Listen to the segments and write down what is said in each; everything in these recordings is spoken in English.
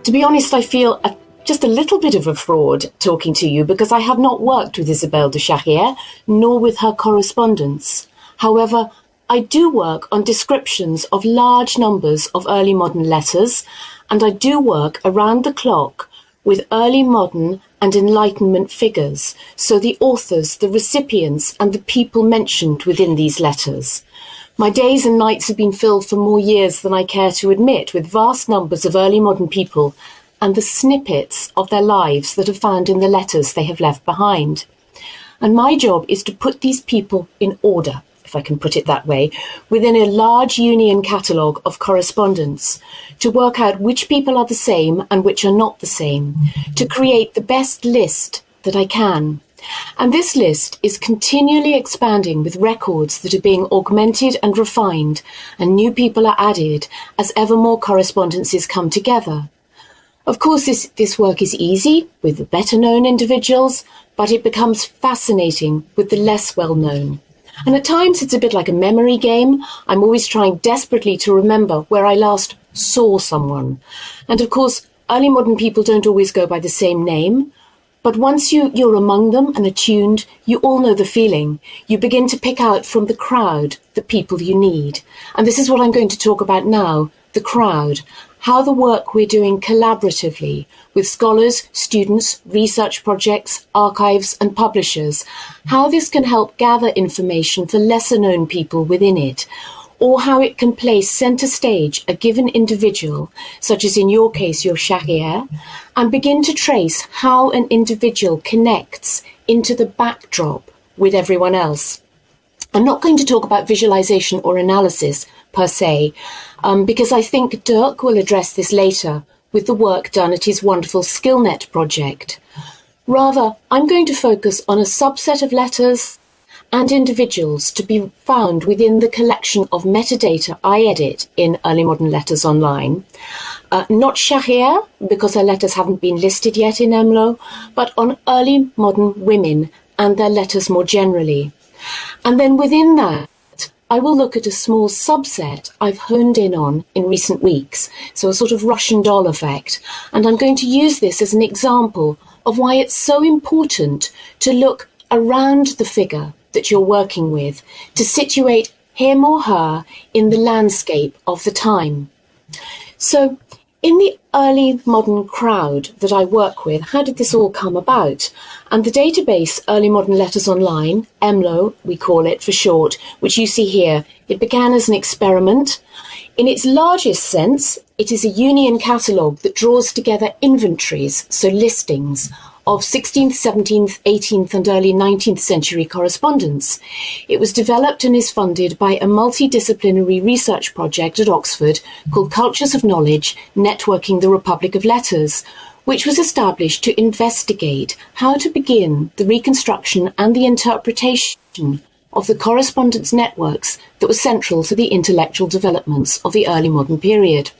To be honest, I feel just a little bit of a fraud talking to you because I have not worked with Isabelle de Charrière, nor with her correspondence. However, I do work on descriptions of large numbers of early modern letters, and I do work around the clock with early modern and Enlightenment figures, so the authors, the recipients, and the people mentioned within these letters. My days and nights have been filled for more years than I care to admit with vast numbers of early modern people and the snippets of their lives that are found in the letters they have left behind. And my job is to put these people in order, if I can put it that way, within a large union catalogue of correspondence, to work out which people are the same and which are not the same, to create the best list that I can. And this list is continually expanding with records that are being augmented and refined, and new people are added as ever more correspondences come together. Of course, this work is easy with the better-known individuals, but it becomes fascinating with the less well-known. And at times it's a bit like a memory game. I'm always trying desperately to remember where I last saw someone. And of course, early modern people don't always go by the same name. But once you're among them and attuned, you all know the feeling. You begin to pick out from the crowd the people you need. And this is what I'm going to talk about now, the crowd. How the work we're doing collaboratively with scholars, students, research projects, archives and publishers, how this can help gather information for lesser known people within it, or how it can place centre stage a given individual, such as in your case your Charrière, and begin to trace how an individual connects into the backdrop with everyone else. I'm not going to talk about visualization or analysis per se, because I think Dirk will address this later with the work done at his wonderful SkillNet project. Rather, I'm going to focus on a subset of letters and individuals to be found within the collection of metadata I edit in Early Modern Letters Online. Not Charrière, because her letters haven't been listed yet in EMLO, but on early modern women and their letters more generally. And then within that, I will look at a small subset I've honed in on in recent weeks, so a sort of Russian doll effect, and I'm going to use this as an example of why it's so important to look around the figure that you're working with, to situate him or her in the landscape of the time. So, in the early modern crowd that I work with, how did this all come about? And the database Early Modern Letters Online, EMLO, we call it for short, which you see here, it began as an experiment. In its largest sense, it is a union catalogue that draws together inventories, so listings, of 16th, 17th, 18th and early 19th century correspondence. It was developed and is funded by a multidisciplinary research project at Oxford called Cultures of Knowledge, Networking the Republic of Letters, which was established to investigate how to begin the reconstruction and the interpretation of the correspondence networks that were central to the intellectual developments of the early modern period.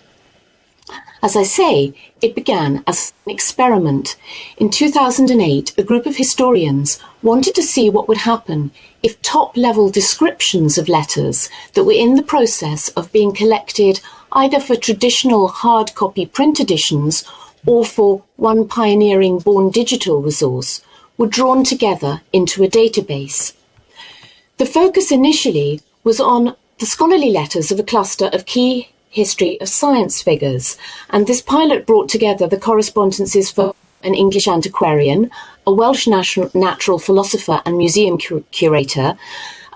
As I say, it began as an experiment. In 2008, a group of historians wanted to see what would happen if top-level descriptions of letters that were in the process of being collected either for traditional hard copy print editions or for one pioneering born digital resource were drawn together into a database. The focus initially was on the scholarly letters of a cluster of key history of science figures, and this pilot brought together the correspondences for an English antiquarian, a Welsh natural philosopher and museum curator,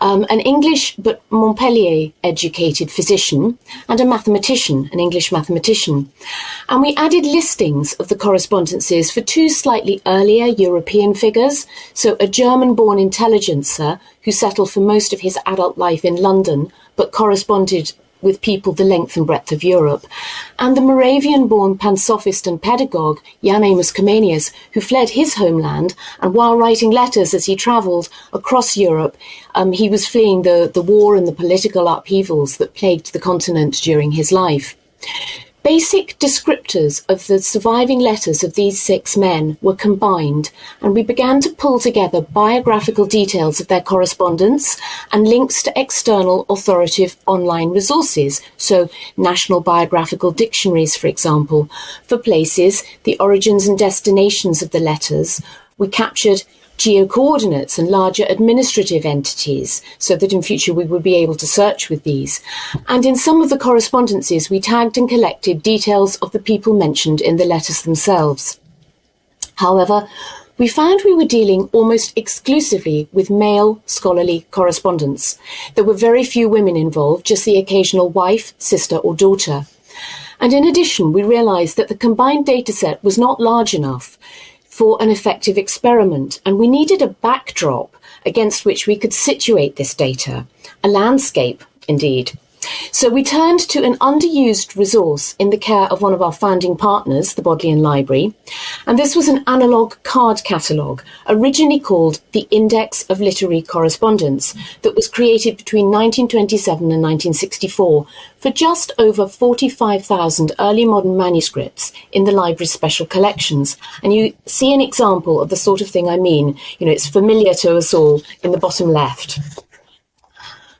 an English but Montpellier-educated physician, and a mathematician, an English mathematician. And we added listings of the correspondences for two slightly earlier European figures, so a German-born intelligencer who settled for most of his adult life in London, but corresponded with people the length and breadth of Europe, and the Moravian-born pansophist and pedagogue Jan Amos Comenius, who fled his homeland, and while writing letters as he travelled across Europe, he was fleeing the war and the political upheavals that plagued the continent during his life. Basic descriptors of the surviving letters of these 6 men were combined, and we began to pull together biographical details of their correspondence and links to external authoritative online resources, so national biographical dictionaries, for example, for places, the origins and destinations of the letters. We captured geo-coordinates and larger administrative entities so that in future we would be able to search with these. And in some of the correspondences we tagged and collected details of the people mentioned in the letters themselves. However, we found we were dealing almost exclusively with male scholarly correspondence. There were very few women involved, just the occasional wife, sister or daughter. And in addition, we realised that the combined dataset was not large enough for an effective experiment, and we needed a backdrop against which we could situate this data, a landscape indeed. So we turned to an underused resource in the care of one of our founding partners, the Bodleian Library, and this was an analogue card catalogue, originally called the Index of Literary Correspondence, that was created between 1927 and 1964 for just over 45,000 early modern manuscripts in the library's special collections. And you see an example of the sort of thing I mean. You know, it's familiar to us all in the bottom left.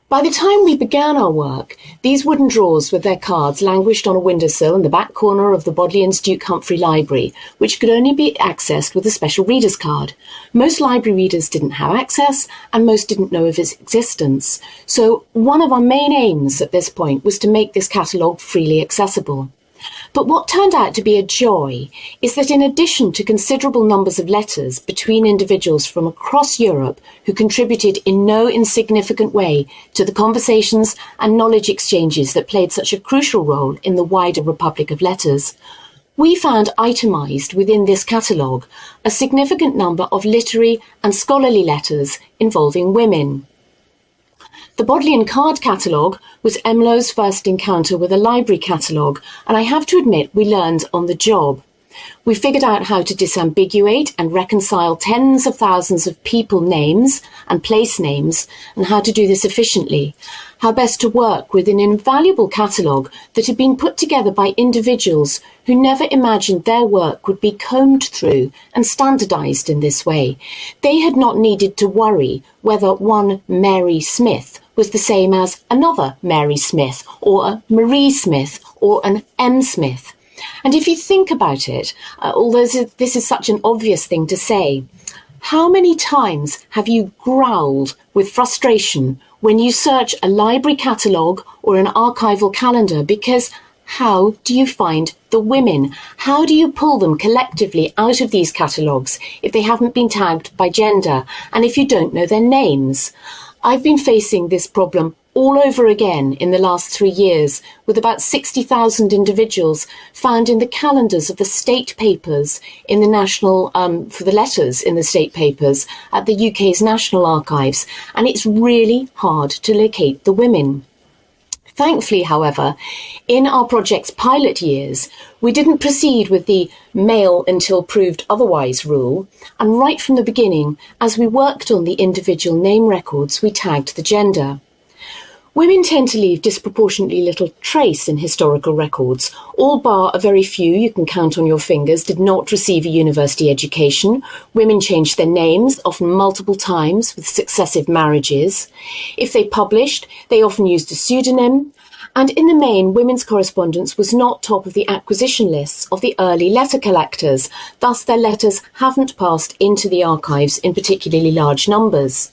By the time we began our work, these wooden drawers with their cards languished on a windowsill in the back corner of the Bodleian's Duke Humphrey Library, which could only be accessed with a special reader's card. Most library readers didn't have access, and most didn't know of its existence. So one of our main aims at this point was to make this catalogue freely accessible. But what turned out to be a joy is that in addition to considerable numbers of letters between individuals from across Europe who contributed in no insignificant way to the conversations and knowledge exchanges that played such a crucial role in the wider Republic of Letters, we found itemised within this catalogue a significant number of literary and scholarly letters involving women. The Bodleian Card Catalogue was EMLO's first encounter with a library catalogue, and I have to admit we learned on the job. We figured out how to disambiguate and reconcile tens of thousands of people names and place names, and how to do this efficiently, how best to work with an invaluable catalogue that had been put together by individuals who never imagined their work would be combed through and standardised in this way. They had not needed to worry whether one Mary Smith was the same as another Mary Smith, or a Marie Smith, or an M Smith. And if you think about it, although this is such an obvious thing to say, how many times have you growled with frustration when you search a library catalogue or an archival calendar because how do you find the women? How do you pull them collectively out of these catalogues if they haven't been tagged by gender and if you don't know their names? I've been facing this problem all over again in the last 3 years, with about 60,000 individuals found in the calendars of the state papers in the national, for the letters in the state papers at the UK's National Archives, and it's really hard to locate the women. Thankfully, however, in our project's pilot years, we didn't proceed with the male until proved otherwise rule, and right from the beginning, as we worked on the individual name records, we tagged the gender. Women tend to leave disproportionately little trace in historical records. All bar a very few, you can count on your fingers, did not receive a university education. Women changed their names, often multiple times, with successive marriages. If they published, they often used a pseudonym. And in the main, women's correspondence was not top of the acquisition lists of the early letter collectors. Thus, their letters haven't passed into the archives in particularly large numbers.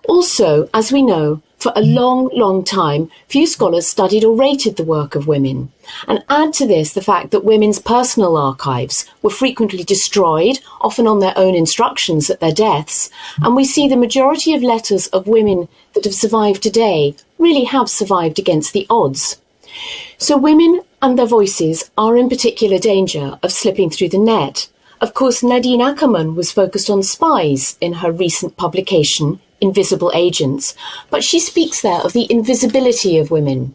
Also, as we know, for a long, long time, few scholars studied or rated the work of women. And add to this the fact that women's personal archives were frequently destroyed, often on their own instructions at their deaths, and we see the majority of letters of women that have survived today really have survived against the odds. So women and their voices are in particular danger of slipping through the net. Of course, Nadine Ackerman was focused on spies in her recent publication, Invisible Agents, but she speaks there of the invisibility of women.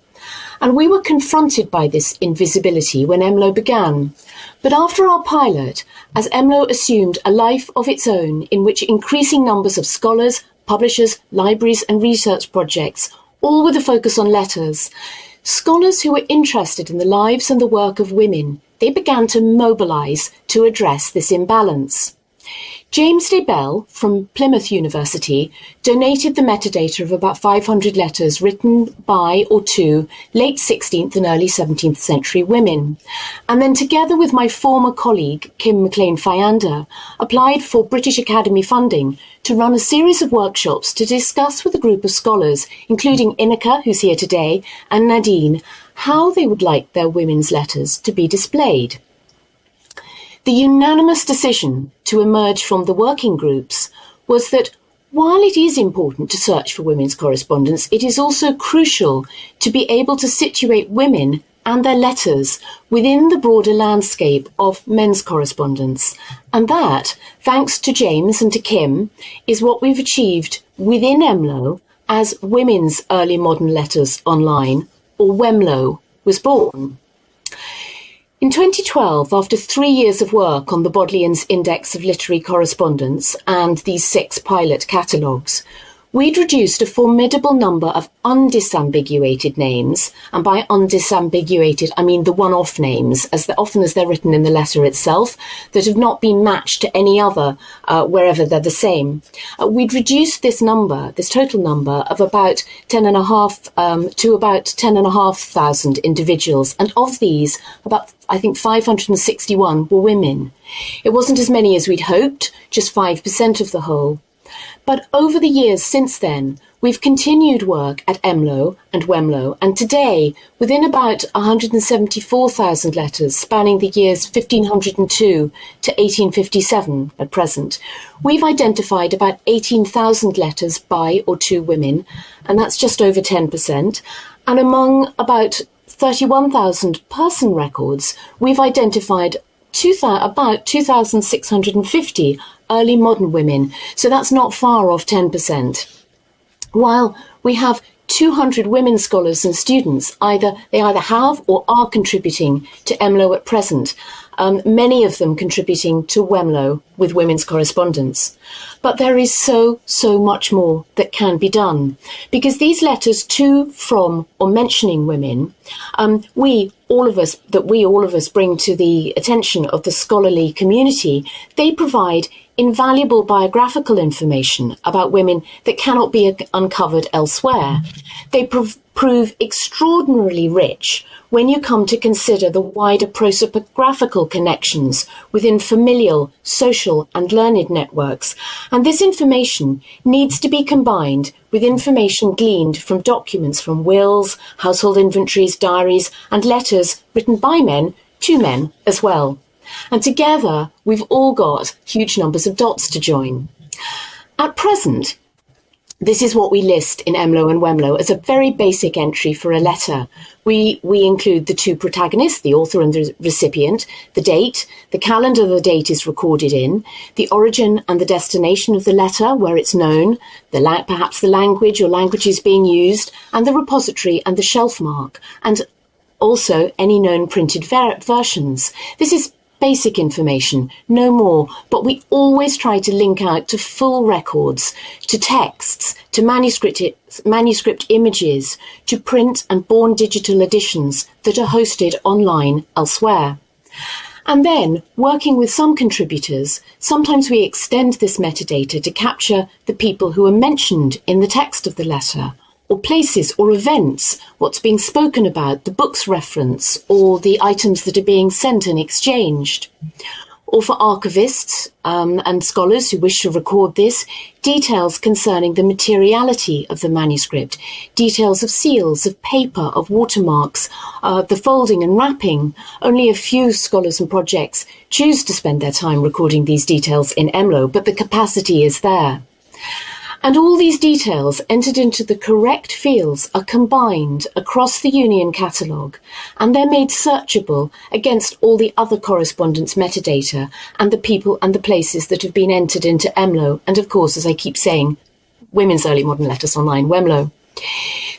And we were confronted by this invisibility when EMLO began. But after our pilot, as EMLO assumed a life of its own in which increasing numbers of scholars, publishers, libraries and research projects, all with a focus on letters, scholars who were interested in the lives and the work of women, they began to mobilise to address this imbalance. James de Bell from Plymouth University donated the metadata of about 500 letters written by or to late 16th and early 17th century women, and then together with my former colleague Kim McLean-Fyanda applied for British Academy funding to run a series of workshops to discuss with a group of scholars, including Inika, who's here today, and Nadine, how they would like their women's letters to be displayed. The unanimous decision to emerge from the working groups was that while it is important to search for women's correspondence, it is also crucial to be able to situate women and their letters within the broader landscape of men's correspondence. And that, thanks to James and to Kim, is what we've achieved within EMLO as Women's Early Modern Letters Online, or WEMLO, was born. In 2012, after 3 years of work on the Bodleian's Index of Literary Correspondence and these 6 pilot catalogues, we'd reduced a formidable number of undisambiguated names, and by undisambiguated I mean the one-off names, often as they're written in the letter itself, that have not been matched to any other wherever they're the same. We'd reduced this total number of about 10.5 to about 10,500 individuals, and of these, about I think 561 were women. It wasn't as many as we'd hoped, just 5% of the whole. But over the years since then, we've continued work at EMLO and WEMLO, and today, within about 174,000 letters spanning the years 1502 to 1857 at present, we've identified about 18,000 letters by or to women, and that's just over 10%, and among about 31,000 person records, we've identified about 2,650 early modern women, so that's not far off 10%. While we have 200 women scholars and students, they either have or are contributing to EMLO at present, many of them contributing to WEMLO with women's correspondence. But there is so much more that can be done, because these letters to, from, or mentioning women, all of us bring to the attention of the scholarly community, they provide invaluable biographical information about women that cannot be uncovered elsewhere. They prove extraordinarily rich when you come to consider the wider prosopographical connections within familial, social and learned networks, and this information needs to be combined with information gleaned from documents from wills, household inventories, diaries and letters written by men to men as well. And together we've all got huge numbers of dots to join. At present, this is what we list in EMLO and WEMLO as a very basic entry for a letter. We include the 2 protagonists, the author and the recipient, the date, the calendar the date is recorded in, the origin and the destination of the letter, where it's known, perhaps the language or languages being used, and the repository and the shelf mark, and also any known printed versions. This is basic information, no more, but we always try to link out to full records, to texts, to manuscript images, to print and born digital editions that are hosted online elsewhere. And then, working with some contributors, sometimes we extend this metadata to capture the people who are mentioned in the text of the letter, or places or events, what's being spoken about, the book's reference, or the items that are being sent and exchanged. Or for archivists and scholars who wish to record this, details concerning the materiality of the manuscript, details of seals, of paper, of watermarks, the folding and wrapping. Only a few scholars and projects choose to spend their time recording these details in EMLO, but the capacity is there. And all these details entered into the correct fields are combined across the Union catalogue, and they're made searchable against all the other correspondence metadata and the people and the places that have been entered into EMLO, and of course, as I keep saying, Women's Early Modern Letters Online, WEMLO.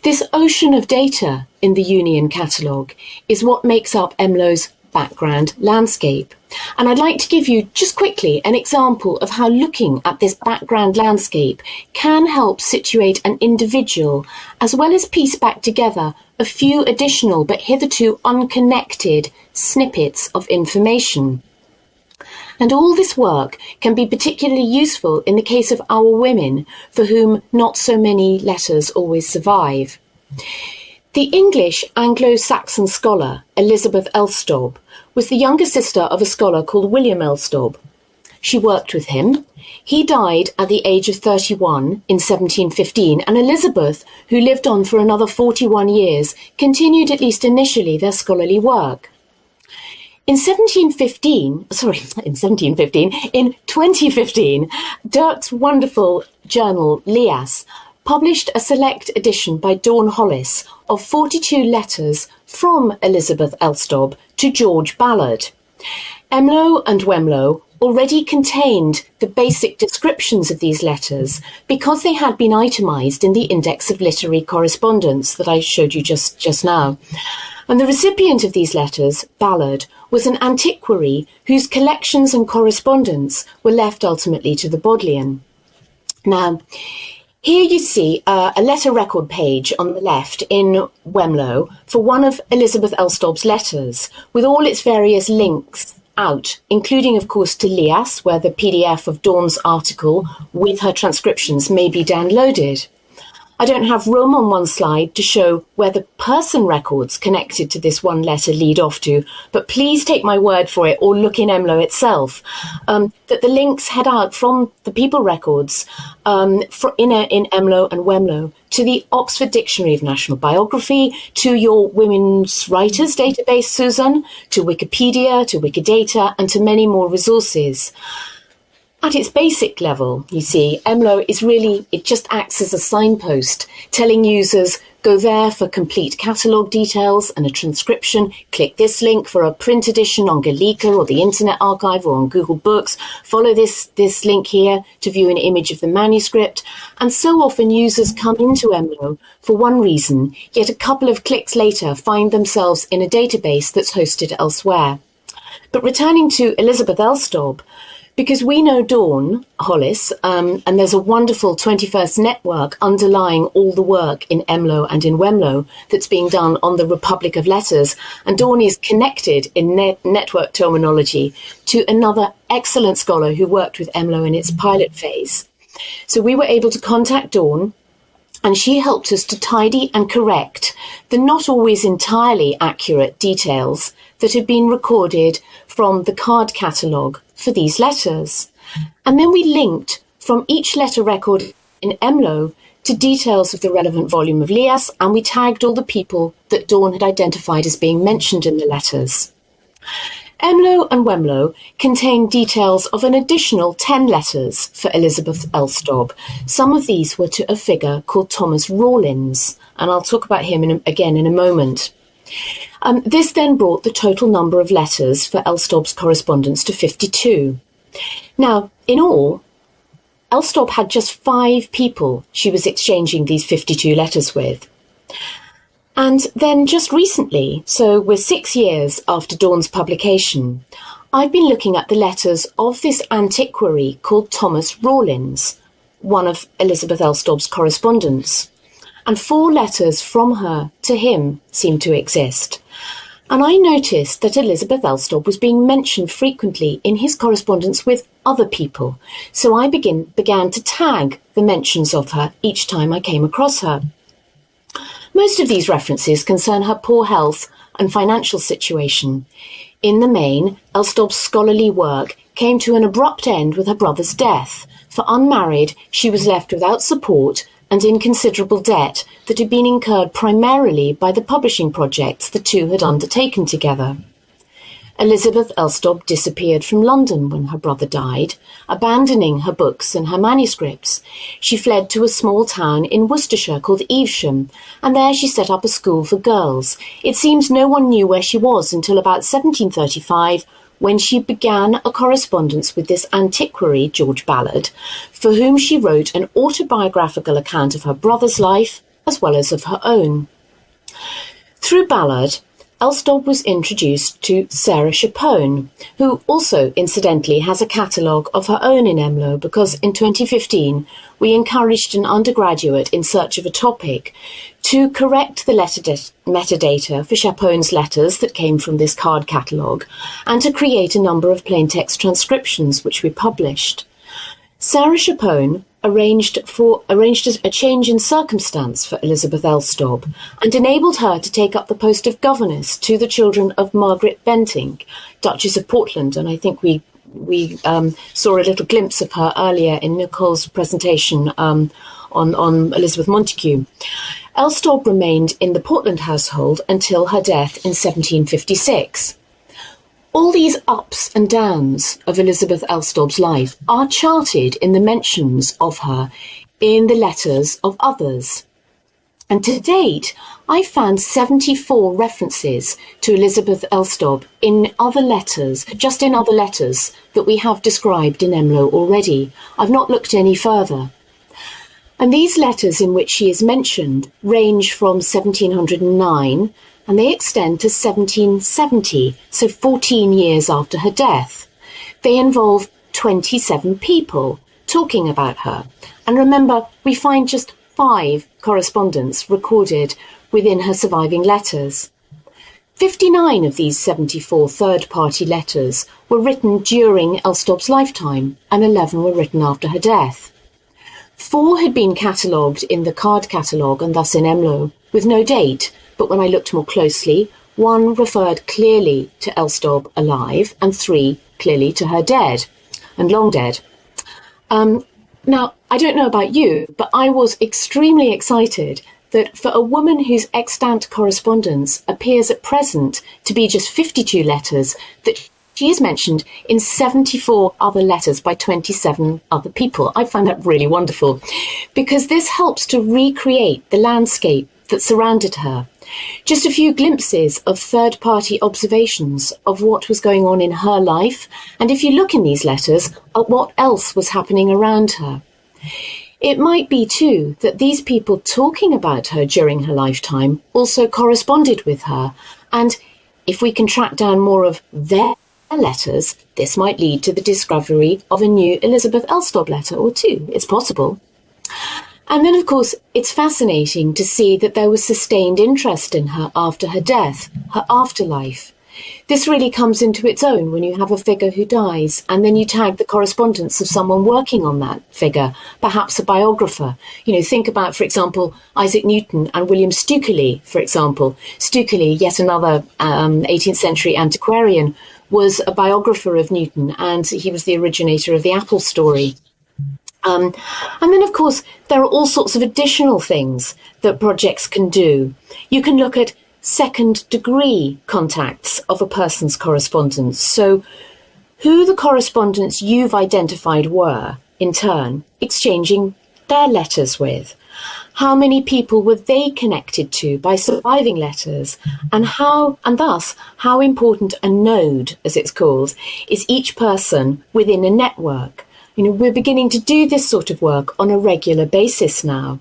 This ocean of data in the Union catalogue is what makes up EMLO's background landscape. And I'd like to give you just quickly an example of how looking at this background landscape can help situate an individual, as well as piece back together a few additional but hitherto unconnected snippets of information. And all this work can be particularly useful in the case of our women, for whom not so many letters always survive. The English Anglo-Saxon scholar Elizabeth Elstob was the younger sister of a scholar called William Elstob. She worked with him. He died at the age of 31 in 1715, and Elizabeth, who lived on for another 41 years, continued at least initially their scholarly work. In 2015, Dirk's wonderful journal, Lias, published a select edition by Dawn Hollis of 42 letters from Elizabeth Elstob to George Ballard. EMLO and WEMLO already contained the basic descriptions of these letters because they had been itemised in the Index of Literary Correspondence that I showed you just now. And the recipient of these letters, Ballard, was an antiquary whose collections and correspondence were left ultimately to the Bodleian. Now, here you see a letter record page on the left in WEMLO for one of Elizabeth Elstob's letters, with all its various links out, including, of course, to Lias, where the PDF of Dawn's article with her transcriptions may be downloaded. I don't have room on one slide to show where the person records connected to this one letter lead off to, but please take my word for it, or look in EMLO itself, that the links head out from the people records in EMLO and WEMLO to the Oxford Dictionary of National Biography, to your Women's Writers database, Susan, to Wikipedia, to Wikidata, and to many more resources. At its basic level, you see, EMLO is really, it just acts as a signpost, telling users, go there for complete catalogue details and a transcription, click this link for a print edition on Gallica or the Internet Archive or on Google Books, follow this link here to view an image of the manuscript. And so often users come into EMLO for one reason, yet a couple of clicks later find themselves in a database that's hosted elsewhere. But returning to Elizabeth Elstob, because we know Dawn Hollis, and there's a wonderful 21st network underlying all the work in EMLO and in WEMLO that's being done on the Republic of Letters, and Dawn is connected in network terminology to another excellent scholar who worked with EMLO in its pilot phase. So we were able to contact Dawn, and she helped us to tidy and correct the not always entirely accurate details that had been recorded from the card catalogue for these letters. And then we linked from each letter record in EMLO to details of the relevant volume of Lias, and we tagged all the people that Dawn had identified as being mentioned in the letters. EMLO and WEMLO contain details of an additional 10 letters for Elizabeth Elstob. Some of these were to a figure called Thomas Rawlins, and I'll talk about him again in a moment. This then brought the total number of letters for Elstob's correspondence to 52. Now, in all, Elstob had just 5 people she was exchanging these 52 letters with. And then just recently, so we're 6 years after Dawn's publication, I've been looking at the letters of this antiquary called Thomas Rawlins, one of Elizabeth Elstob's correspondents. And 4 letters from her to him seem to exist. And I noticed that Elizabeth Elstob was being mentioned frequently in his correspondence with other people, so I began to tag the mentions of her each time I came across her. Most of these references concern her poor health and financial situation. In the main, Elstob's scholarly work came to an abrupt end with her brother's death. For unmarried, she was left without support and in considerable debt that had been incurred primarily by the publishing projects the two had undertaken together. Elizabeth Elstob disappeared from London when her brother died, abandoning her books and her manuscripts. She fled to a small town in Worcestershire called Evesham, and there she set up a school for girls. It seems no one knew where she was until about 1735, when she began a correspondence with this antiquary, George Ballard, for whom she wrote an autobiographical account of her brother's life as well as of her own. Through Ballard, Elstob was introduced to Sarah Chapone, who also, incidentally, has a catalogue of her own in EMLO, because in 2015 we encouraged an undergraduate in search of a topic to correct the metadata for Chapone's letters that came from this card catalogue, and to create a number of plain text transcriptions which we published. Sarah Chapone arranged a change in circumstance for Elizabeth Elstob and enabled her to take up the post of governess to the children of Margaret Bentinck, Duchess of Portland, and I think we saw a little glimpse of her earlier in Nicole's presentation on Elizabeth Montagu. Elstob remained in the Portland household until her death in 1756. All these ups and downs of Elizabeth Elstob's life are charted in the mentions of her in the letters of others. And to date, I found 74 references to Elizabeth Elstob in other letters, just in other letters that we have described in EMLO already. I've not looked any further. And these letters in which she is mentioned range from 1709 and they extend to 1770, so 14 years after her death. They involve 27 people talking about her. And remember, we find just 5 correspondents recorded within her surviving letters. 59 of these 74 third-party letters were written during Elstob's lifetime, and 11 were written after her death. 4 had been catalogued in the card catalogue, and thus in EMLO, with no date, but when I looked more closely, 1 referred clearly to Elstob alive, and 3 clearly to her dead, and long dead. Now, I don't know about you, but I was extremely excited that for a woman whose extant correspondence appears at present to be just 52 letters, that she is mentioned in 74 other letters by 27 other people. I find that really wonderful, because this helps to recreate the landscape that surrounded her. Just a few glimpses of third-party observations of what was going on in her life, and if you look in these letters at what else was happening around her. It might be, too, that these people talking about her during her lifetime also corresponded with her, and if we can track down more of their letters, this might lead to the discovery of a new Elizabeth Elstob letter or 2. It's possible. And then, of course, it's fascinating to see that there was sustained interest in her after her death, her afterlife. This really comes into its own when you have a figure who dies and then you tag the correspondence of someone working on that figure, perhaps a biographer. You know, think about, for example, Isaac Newton and William Stukeley, for example. Stukeley, yet another 18th century antiquarian, was a biographer of Newton, and he was the originator of the Apple story. And then, of course, there are all sorts of additional things that projects can do. You can look at second-degree contacts of a person's correspondence. So who the correspondents you've identified were, in turn, exchanging their letters with. How many people were they connected to by surviving letters, and thus how important a node, as it's called, is each person within a network. You know, we're beginning to do this sort of work on a regular basis now.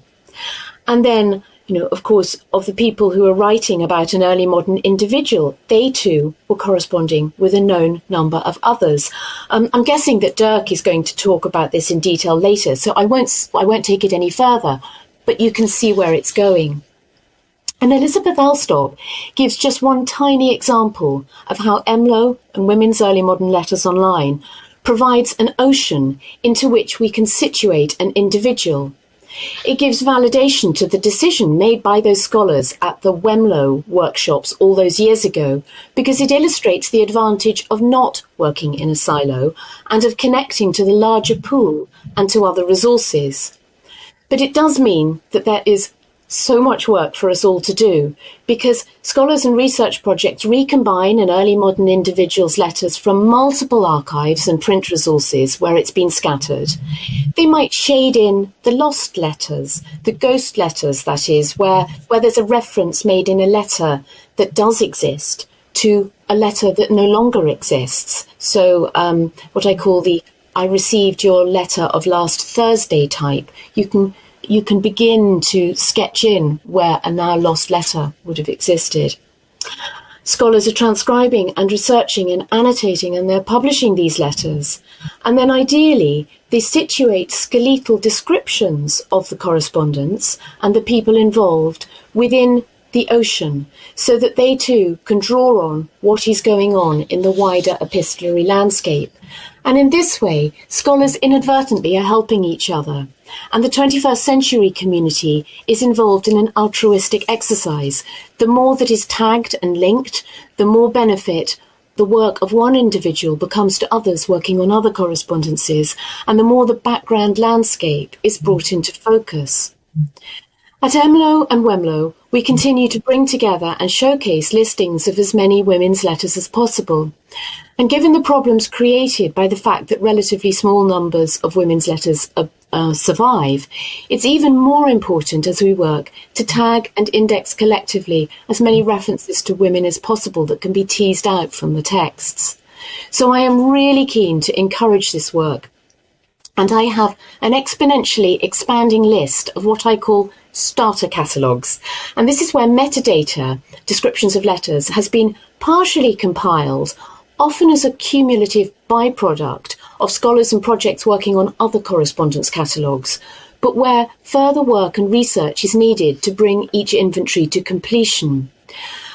And then, you know, of course, of the people who are writing about an early modern individual, they too were corresponding with a known number of others. I'm guessing that Dirk is going to talk about this in detail later, so I won't take it any further, but you can see where it's going. And Elizabeth Elstob gives just one tiny example of how EMLO and Women's Early Modern Letters Online provides an ocean into which we can situate an individual. It gives validation to the decision made by those scholars at the WEMLO workshops all those years ago, because it illustrates the advantage of not working in a silo and of connecting to the larger pool and to other resources. But it does mean that there is so much work for us all to do, because scholars and research projects recombine an early modern individual's letters from multiple archives and print resources where it's been scattered. They might shade in the lost letters, the ghost letters, that is, where there's a reference made in a letter that does exist to a letter that no longer exists. So what I call the "I received your letter of last Thursday" type. You can begin to sketch in where a now lost letter would have existed. Scholars are transcribing and researching and annotating, and they're publishing these letters. And then ideally, they situate skeletal descriptions of the correspondence and the people involved within the ocean, so that they too can draw on what is going on in the wider epistolary landscape. And in this way, scholars inadvertently are helping each other. And the 21st century community is involved in an altruistic exercise. The more that is tagged and linked, the more benefit the work of one individual becomes to others working on other correspondences, and the more the background landscape is brought into focus. At EMLO and WEMLO, we continue to bring together and showcase listings of as many women's letters as possible. And given the problems created by the fact that relatively small numbers of women's letters survive, it's even more important as we work to tag and index collectively as many references to women as possible that can be teased out from the texts. So I am really keen to encourage this work. And I have an exponentially expanding list of what I call starter catalogues. And this is where metadata, descriptions of letters, has been partially compiled, often as a cumulative byproduct of scholars and projects working on other correspondence catalogues, but where further work and research is needed to bring each inventory to completion.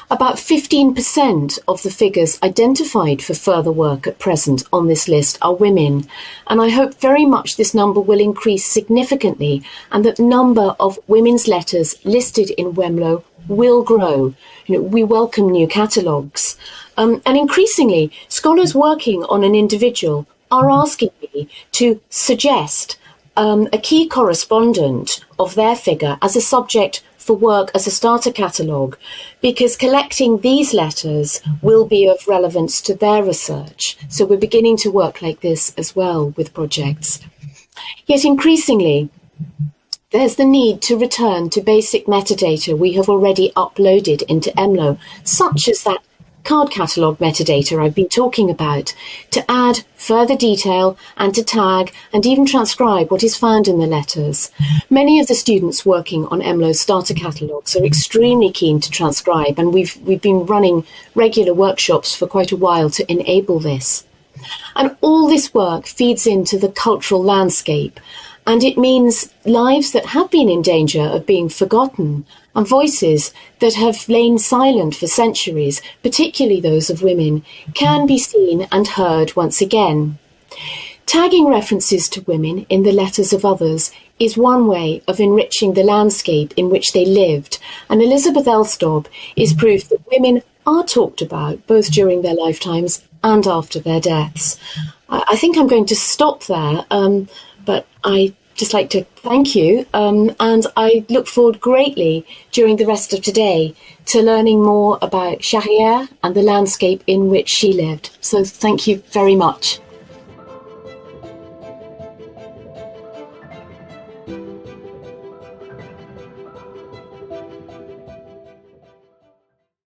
About 15% of the figures identified for further work at present on this list are women, and I hope very much this number will increase significantly and that the number of women's letters listed in WEMLO will grow. We welcome new catalogues. And increasingly, scholars working on an individual are asking me to suggest a key correspondent of their figure as a subject for work as a starter catalogue, because collecting these letters will be of relevance to their research. So we're beginning to work like this as well with projects. Yet increasingly, there's the need to return to basic metadata we have already uploaded into EMLO, such as that card catalogue metadata I've been talking about, to add further detail and to tag and even transcribe what is found in the letters. Many of the students working on EMLO's starter catalogues are extremely keen to transcribe, and we've been running regular workshops for quite a while to enable this. And all this work feeds into the cultural landscape, and it means lives that have been in danger of being forgotten and voices that have lain silent for centuries, particularly those of women, can be seen and heard once again. Tagging references to women in the letters of others is one way of enriching the landscape in which they lived, and Elizabeth Elstob is proof that women are talked about both during their lifetimes and after their deaths. I think I'm going to stop there, but I just like to thank you, and I look forward greatly during the rest of today to learning more about Shahriar and the landscape in which she lived. So thank you very much.